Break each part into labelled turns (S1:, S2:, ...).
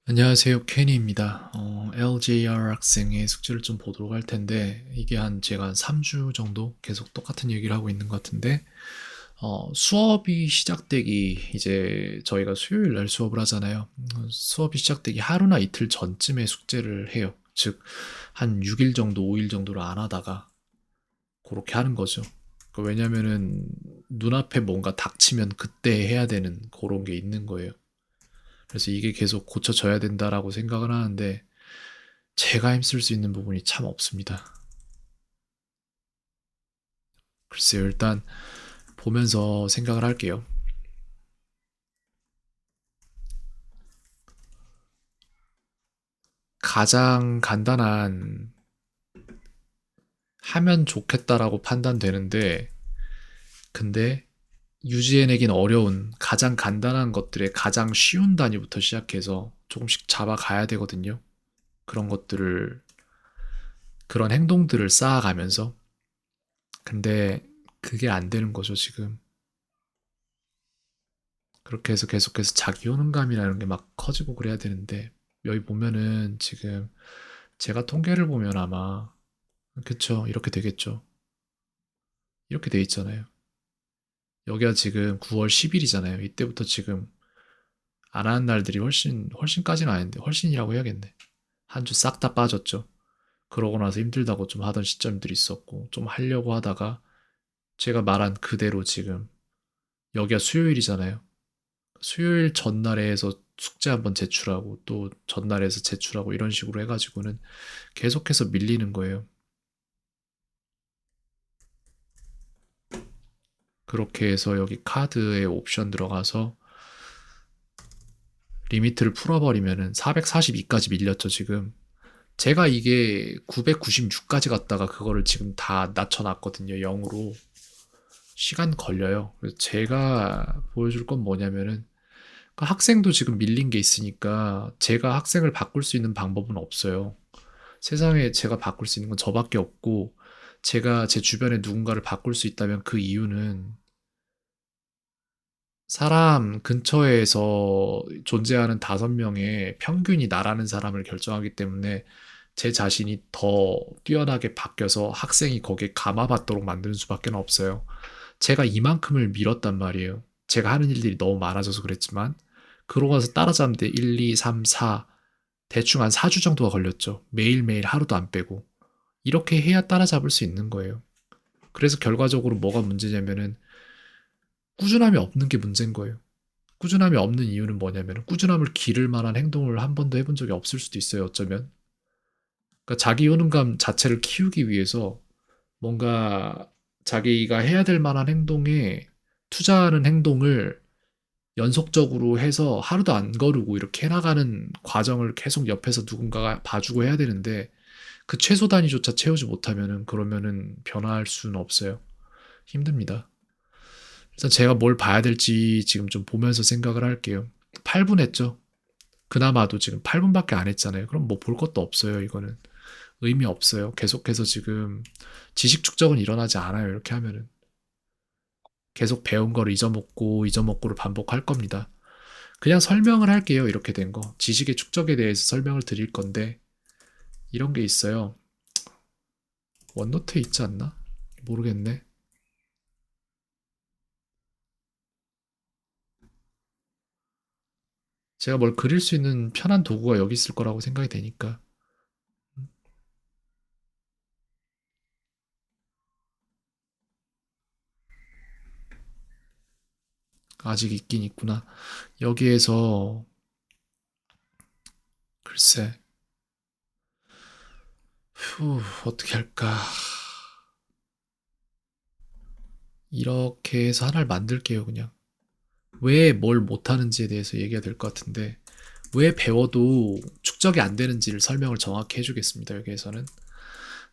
S1: 안녕하세요. 케니입니다. LJR 학생의 숙제를 좀 보도록 할 텐데, 이게 제가 한 3주 정도 계속 똑같은 얘기를 하고 있는 것 같은데, 수업이 시작되기, 이제 저희가 수요일 날 수업을 하잖아요. 수업이 시작되기 하루나 이틀 전쯤에 숙제를 해요. 즉, 한 6일 정도, 5일 정도를 안 하다가, 그렇게 하는 거죠. 왜냐면은, 눈앞에 뭔가 닥치면 그때 해야 되는 그런 게 있는 거예요. 그래서 이게 계속 고쳐져야 된다라고 생각을 하는데 제가 힘쓸 수 있는 부분이 참 없습니다. 글쎄요, 일단 보면서 생각을 할게요. 가장 간단한 하면 좋겠다라고 판단되는데 근데 유지해내긴 어려운 가장 간단한 것들의 가장 쉬운 단위부터 시작해서 조금씩 잡아가야 되거든요. 그런 것들을 그런 행동들을 쌓아가면서 근데 그게 안 되는 거죠, 지금. 그렇게 해서 계속해서 자기 효능감이라는 게 막 커지고 그래야 되는데 여기 보면은 지금 제가 통계를 보면 아마 그쵸 이렇게 되겠죠. 이렇게 돼 있잖아요. 여기가 지금 9월 10일이잖아요. 이때부터 지금 안 하는 날들이 훨씬까지는 아닌데 훨씬이라고 해야겠네. 한 주 싹 다 빠졌죠. 그러고 나서 힘들다고 좀 하던 시점들이 있었고 좀 하려고 하다가 제가 말한 그대로 지금 여기가 수요일이잖아요. 수요일 전날에 해서 숙제 한번 제출하고 또 전날에서 제출하고 이런 식으로 해가지고는 계속해서 밀리는 거예요. 그렇게 해서 여기 카드에 옵션 들어가서 리미트를 풀어버리면은 442까지 밀렸죠, 지금. 제가 이게 996까지 갔다가 그거를 지금 다 낮춰놨거든요, 0으로. 시간 걸려요. 그래서 제가 보여줄 건 뭐냐면은 그 학생도 지금 밀린 게 있으니까 제가 학생을 바꿀 수 있는 방법은 없어요. 세상에 제가 바꿀 수 있는 건 저밖에 없고 제가 제 주변에 누군가를 바꿀 수 있다면 그 이유는 사람 근처에서 존재하는 5명의 평균이 나라는 사람을 결정하기 때문에 제 자신이 더 뛰어나게 바뀌어서 학생이 거기에 감화받도록 만드는 수밖에 없어요. 제가 이만큼을 밀었단 말이에요. 제가 하는 일들이 너무 많아져서 그랬지만 그러고 나서 따라잡는데 1, 2, 3, 4 대충 한 4주 정도가 걸렸죠. 매일매일 하루도 안 빼고. 이렇게 해야 따라잡을 수 있는 거예요. 그래서 결과적으로 뭐가 문제냐면은 꾸준함이 없는 게 문제인 거예요. 꾸준함이 없는 이유는 뭐냐면 꾸준함을 기를 만한 행동을 한 번도 해본 적이 없을 수도 있어요. 어쩌면. 그러니까 자기 효능감 자체를 키우기 위해서 뭔가 자기가 해야 될 만한 행동에 투자하는 행동을 연속적으로 해서 하루도 안 거르고 이렇게 해나가는 과정을 계속 옆에서 누군가가 봐주고 해야 되는데 그 최소 단위조차 채우지 못하면은 그러면은 변화할 수는 없어요. 힘듭니다. 일단 제가 뭘 봐야 될지 지금 좀 보면서 생각을 할게요. 8분 했죠? 그나마도 지금 8분밖에 안 했잖아요. 그럼 뭐 볼 것도 없어요, 이거는. 의미 없어요. 계속해서 지금 지식 축적은 일어나지 않아요, 이렇게 하면은. 계속 배운 걸 잊어먹고, 잊어먹고를 반복할 겁니다. 그냥 설명을 할게요, 이렇게 된 거. 지식의 축적에 대해서 설명을 드릴 건데, 이런 게 있어요. 원노트에 있지 않나? 모르겠네. 제가 뭘 그릴 수 있는 편한 도구가 여기 있을 거라고 생각이 되니까. 아직 있긴 있구나. 여기에서, 글쎄, 어떻게 할까. 이렇게 해서 하나를 만들게요, 그냥. 왜 뭘 못하는지에 대해서 얘기가 될 것 같은데, 왜 배워도 축적이 안 되는지를 설명을 정확히 해주겠습니다, 여기에서는.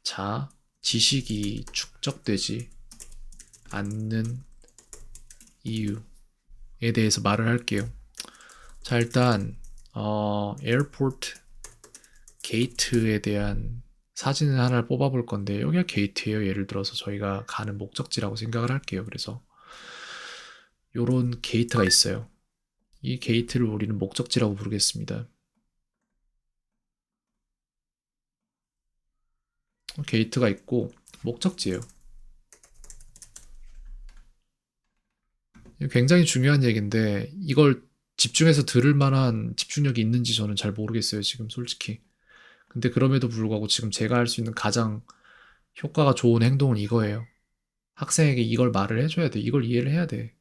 S1: 자, 지식이 축적되지 않는 이유에 대해서 말을 할게요. 자, 일단, 에어포트 게이트에 대한 사진을 하나를 뽑아볼 건데, 여기가 게이트예요. 예를 들어서 저희가 가는 목적지라고 생각을 할게요. 그래서, 요런 게이트가 있어요. 이 게이트를 우리는 목적지라고 부르겠습니다. 게이트가 있고 목적지예요. 이거 굉장히 중요한 얘기인데 이걸 집중해서 들을 만한 집중력이 있는지 저는 잘 모르겠어요, 지금 솔직히. 근데 그럼에도 불구하고 지금 제가 할 수 있는 가장 효과가 좋은 행동은 이거예요. 학생에게 이걸 말을 해줘야 돼. 이걸 이해를 해야 돼.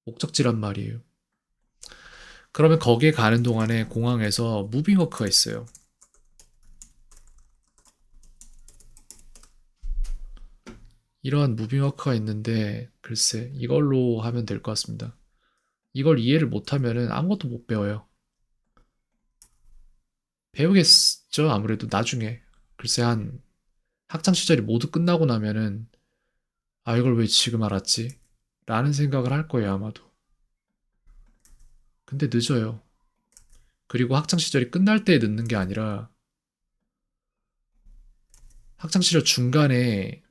S1: 목적지란 말이에요. 그러면 거기에 가는 동안에 공항에서 무빙워크가 있어요. 이러한 무빙워크가 있는데 글쎄 이걸로 하면 될 것 같습니다. 이걸 이해를 못하면은 아무것도 못 배워요. 배우겠죠? 아무래도 나중에. 글쎄 한 학창 시절이 모두 끝나고 나면은 아 이걸 왜 지금 알았지? 라는 생각을 할 거예요 아마도. 근데 늦어요. 그리고 학창 시절이 끝날 때 늦는 게 아니라 학창 시절 중간에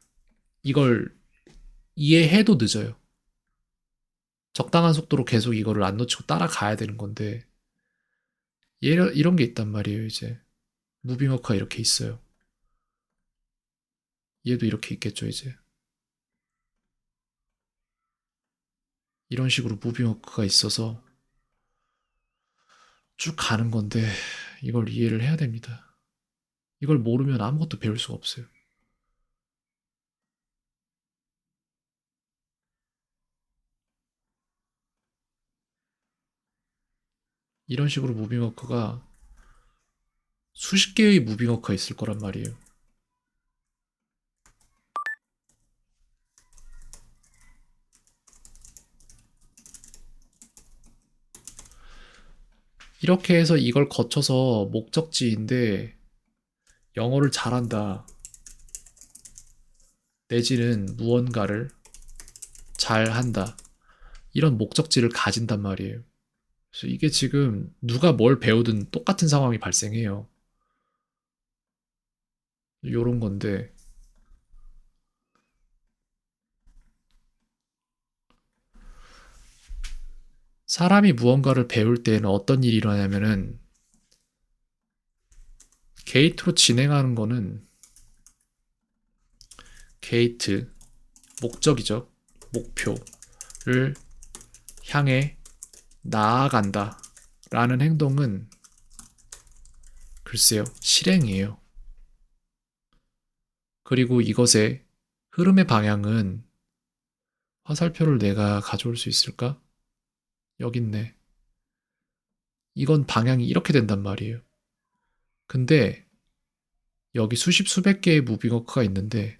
S1: 이걸 이해해도 늦어요. 적당한 속도로 계속 이거를 안 놓치고 따라가야 되는 건데 이런 게 있단 말이에요 이제. 무빙워크가 이렇게 있어요. 얘도 이렇게 있겠죠 이제. 이런 식으로 무빙워크가 있어서 쭉 가는 건데 이걸 이해를 해야 됩니다. 이걸 모르면 아무것도 배울 수가 없어요. 이런 식으로 무빙워크가 수십 개의 무빙워크가 있을 거란 말이에요. 이렇게 해서 이걸 거쳐서 목적지인데 영어를 잘한다. 내지는 무언가를 잘한다. 이런 목적지를 가진단 말이에요. 그래서 이게 지금 누가 뭘 배우든 똑같은 상황이 발생해요. 요런 건데 사람이 무언가를 배울 때에는 어떤 일이 일어나냐면은 게이트로 진행하는 거는 게이트, 목적이죠. 목표를 향해 나아간다. 라는 행동은 글쎄요, 실행이에요. 그리고 이것의 흐름의 방향은 화살표를 내가 가져올 수 있을까? 여기 있네. 이건 방향이 이렇게 된단 말이에요. 근데 여기 수십 수백 개의 무빙워크가 있는데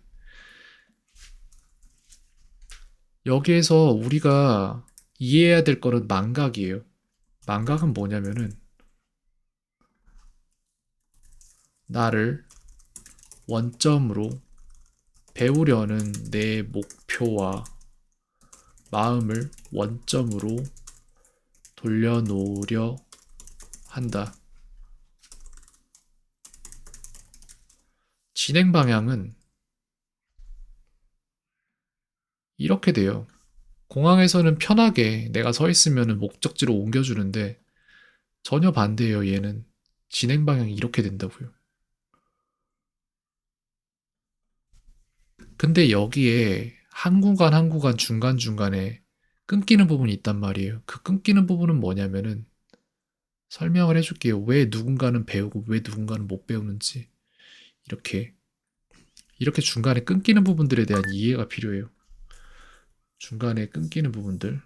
S1: 여기에서 우리가 이해해야 될 거는 망각이에요. 망각은 뭐냐면은 나를 원점으로 배우려는 내 목표와 마음을 원점으로 돌려놓으려 한다. 진행 방향은 이렇게 돼요. 공항에서는 편하게 내가 서 있으면 목적지로 옮겨주는데 전혀 반대예요, 얘는. 진행 방향이 이렇게 된다고요. 근데 여기에 한 구간 한 구간 중간중간에 끊기는 부분이 있단 말이에요. 그 끊기는 부분은 뭐냐면은 설명을 해줄게요. 왜 누군가는 배우고 왜 누군가는 못 배우는지. 이렇게, 이렇게 중간에 끊기는 부분들에 대한 이해가 필요해요. 중간에 끊기는 부분들.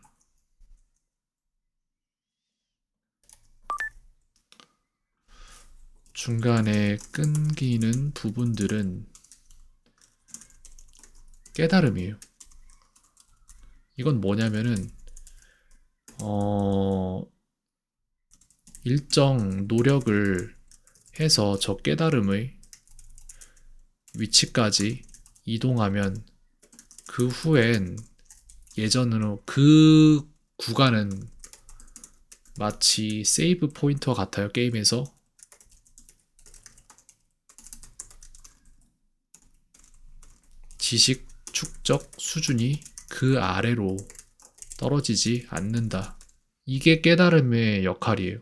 S1: 중간에 끊기는 부분들은 깨달음이에요. 이건 뭐냐면은, 어, 일정 노력을 해서 저 깨달음의 위치까지 이동하면 그 후엔 예전으로 그 구간은 마치 세이브 포인트와 같아요. 게임에서 지식 축적 수준이 그 아래로 떨어지지 않는다. 이게 깨달음의 역할이에요.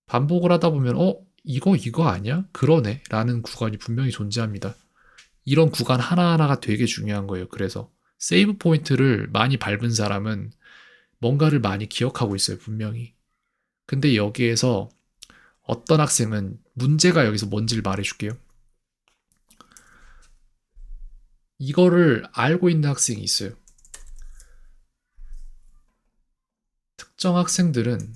S1: 반복을 하다 보면 이거 아니야? 그러네. 라는 구간이 분명히 존재합니다. 이런 구간 하나하나가 되게 중요한 거예요. 그래서 세이브 포인트를 많이 밟은 사람은 뭔가를 많이 기억하고 있어요. 분명히. 근데 여기에서 어떤 학생은 문제가 여기서 뭔지를 말해줄게요. 이거를 알고 있는 학생이 있어요. 특정 학생들은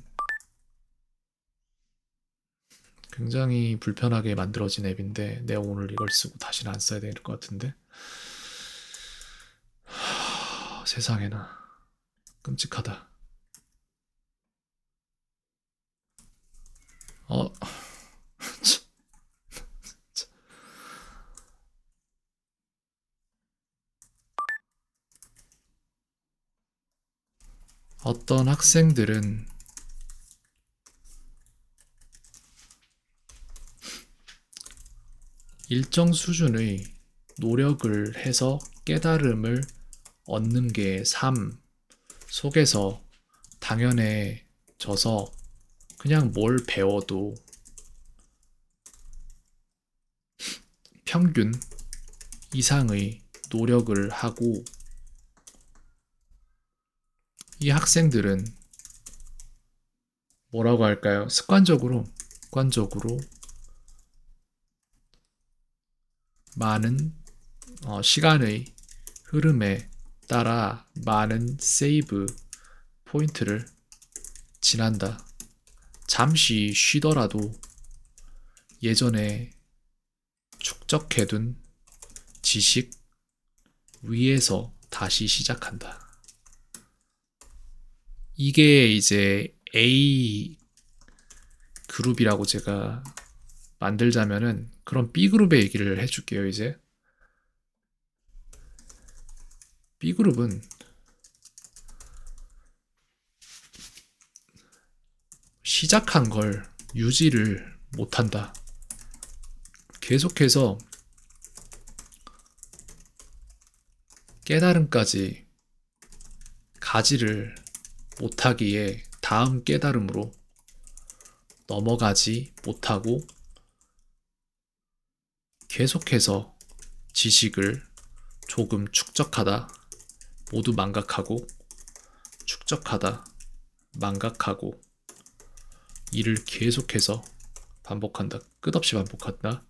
S1: 굉장히 불편하게 만들어진 앱인데 내가 오늘 이걸 쓰고 다시는 안 써야 될 것 같은데 세상에나 끔찍하다. 어, 어떤 학생들은 일정 수준의 노력을 해서 깨달음을 얻는 게 삶 속에서 당연해져서 그냥 뭘 배워도 평균 이상의 노력을 하고 이 학생들은 뭐라고 할까요? 습관적으로 많은 시간의 흐름에 따라 많은 세이브 포인트를 지난다. 잠시 쉬더라도 예전에 축적해둔 지식 위에서 다시 시작한다. 이게 이제 A 그룹이라고 제가 만들자면은 그런 B 그룹의 얘기를 해줄게요. 이제 B 그룹은 시작한 걸 유지를 못한다. 계속해서 깨달음까지 가지를 못하기에 다음 깨달음으로 넘어가지 못하고 계속해서 지식을 조금 축적하다 모두 망각하고 축적하다 망각하고 이를 계속해서 반복한다. 끝없이 반복한다.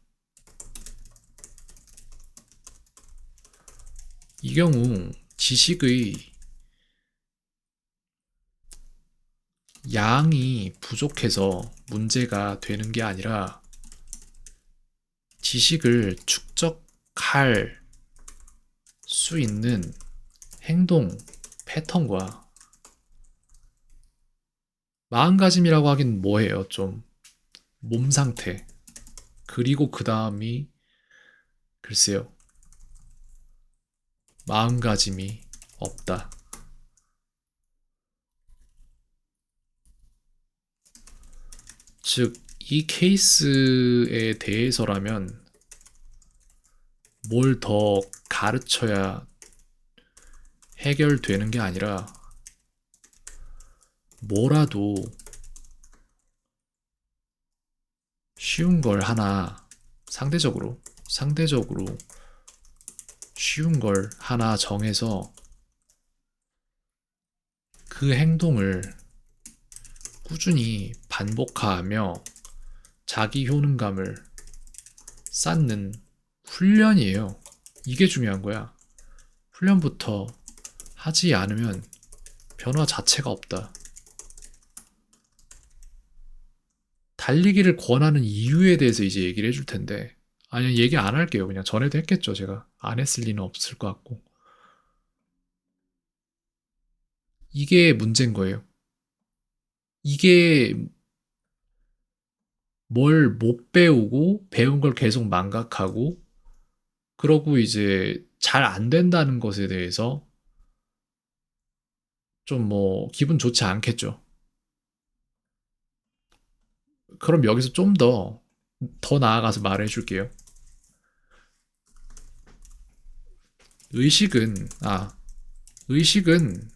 S1: 이 경우 지식의 양이 부족해서 문제가 되는 게 아니라 지식을 축적할 수 있는 행동 패턴과 마음가짐이라고 하긴 뭐예요? 좀 몸 상태 그리고 그 다음이 글쎄요 마음가짐이 없다. 즉, 이 케이스에 대해서라면 뭘 더 가르쳐야 해결되는 게 아니라 뭐라도 쉬운 걸 하나 상대적으로 쉬운 걸 하나 정해서 그 행동을 꾸준히 반복하며 자기 효능감을 쌓는 훈련이에요. 이게 중요한 거야. 훈련부터 하지 않으면 변화 자체가 없다. 달리기를 권하는 이유에 대해서 이제 얘기를 해줄 텐데, 아니, 얘기 안 할게요. 그냥 전에도 했겠죠. 제가 안 했을 리는 없을 것 같고. 이게 문제인 거예요. 이게 뭘 못 배우고 배운 걸 계속 망각하고 그러고 이제 잘 안 된다는 것에 대해서 좀 뭐 기분 좋지 않겠죠. 그럼 여기서 좀 더 나아가서 말해 줄게요. 의식은, 의식은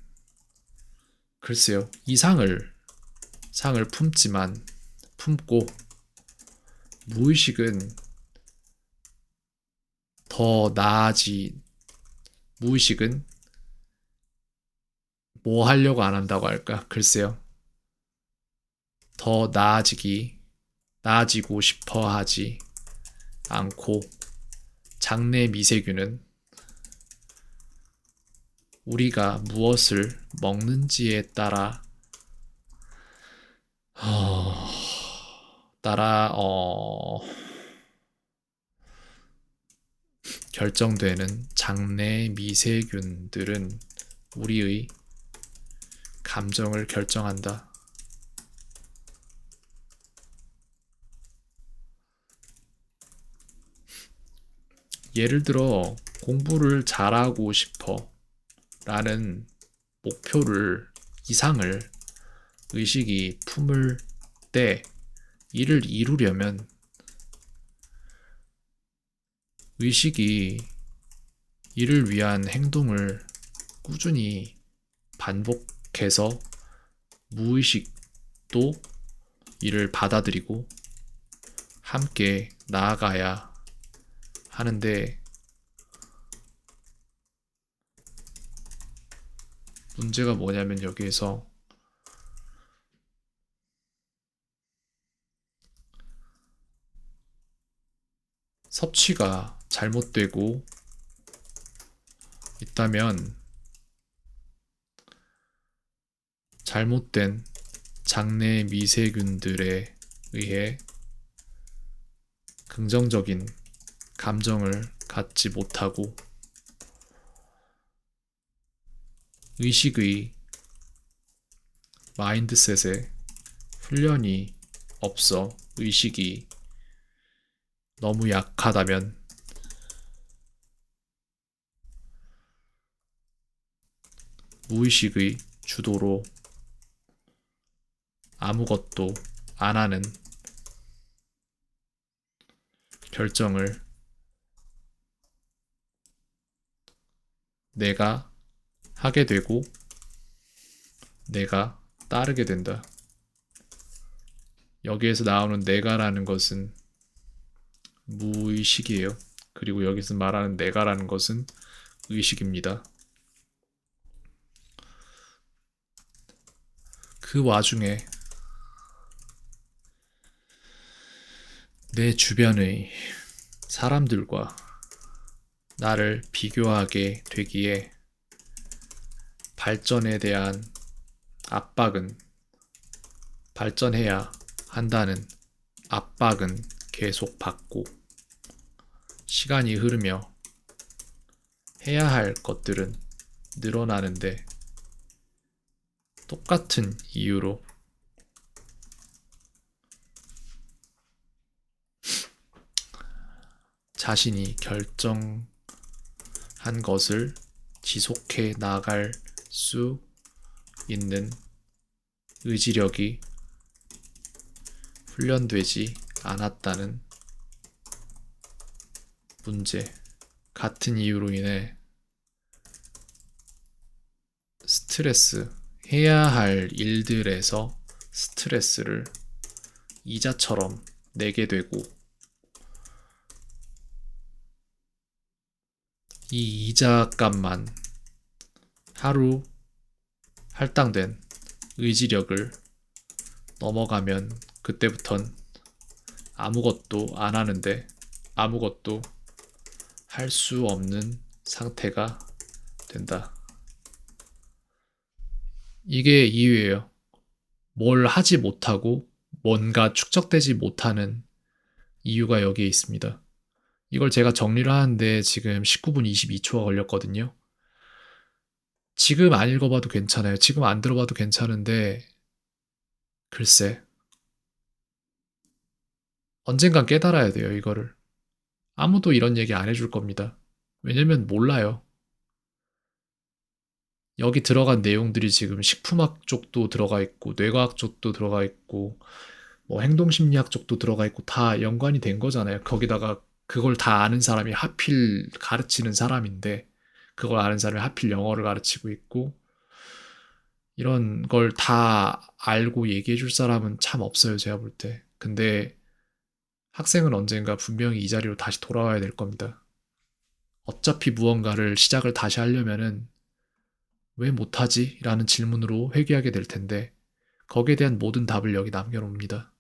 S1: 글쎄요. 상을 품고 무의식은 더 나아지, 무의식은 뭐 하려고 안 한다고 할까? 글쎄요. 더 나아지고 싶어 하지 않고, 장내 미세균은 우리가 무엇을 먹는지에 어, 따라, 결정되는 장내 미세균들은 우리의 감정을 결정한다. 예를 들어, 공부를 잘하고 싶어 라는 목표를, 이상을 의식이 품을 때 이를 이루려면 의식이 이를 위한 행동을 꾸준히 반복해서 무의식도 이를 받아들이고 함께 나아가야 하는데, 문제가 뭐냐면 여기에서 섭취가 잘못되고 있다면 잘못된 장내 미세균들에 의해 긍정적인 감정을 갖지 못하고 의식의 마인드셋에 훈련이 없어 의식이 너무 약하다면 무의식의 주도로 아무것도 안 하는 결정을 내가 하게 되고 내가 따르게 된다. 여기에서 나오는 내가라는 것은 무의식이에요. 그리고 여기서 말하는 내가라는 것은 의식입니다. 그 와중에 내 주변의 사람들과 나를 비교하게 되기에 발전에 대한 압박은, 발전해야 한다는 압박은 계속 받고, 시간이 흐르며 해야 할 것들은 늘어나는데 똑같은 이유로 자신이 결정한 것을 지속해 나갈 수 있는 의지력이 훈련되지 않았다는 문제. 같은 이유로 인해 스트레스, 해야 할 일들에서 스트레스를 이자처럼 내게 되고, 이 이자값만 하루 할당된 의지력을 넘어가면 그때부턴 아무것도 안 하는데 아무것도 할 수 없는 상태가 된다. 이게 이유예요. 뭘 하지 못하고 뭔가 축적되지 못하는 이유가 여기에 있습니다. 이걸 제가 정리를 하는데 지금 19분 22초가 걸렸거든요. 지금 안 읽어봐도 괜찮아요. 지금 안 들어봐도 괜찮은데, 글쎄, 언젠간 깨달아야 돼요, 이거를. 아무도 이런 얘기 안 해줄 겁니다. 왜냐면 몰라요. 여기 들어간 내용들이 지금 식품학 쪽도 들어가 있고, 뇌과학 쪽도 들어가 있고, 뭐 행동심리학 쪽도 들어가 있고, 다 연관이 된 거잖아요. 거기다가 그걸 다 아는 사람이 하필 가르치는 사람인데, 그걸 아는 사람이 하필 영어를 가르치고 있고, 이런 걸 다 알고 얘기해 줄 사람은 참 없어요, 제가 볼 때. 근데 학생은 언젠가 분명히 이 자리로 다시 돌아와야 될 겁니다. 어차피 무언가를 시작을 다시 하려면은 왜 못하지? 라는 질문으로 회귀하게 될 텐데, 거기에 대한 모든 답을 여기 남겨놓습니다.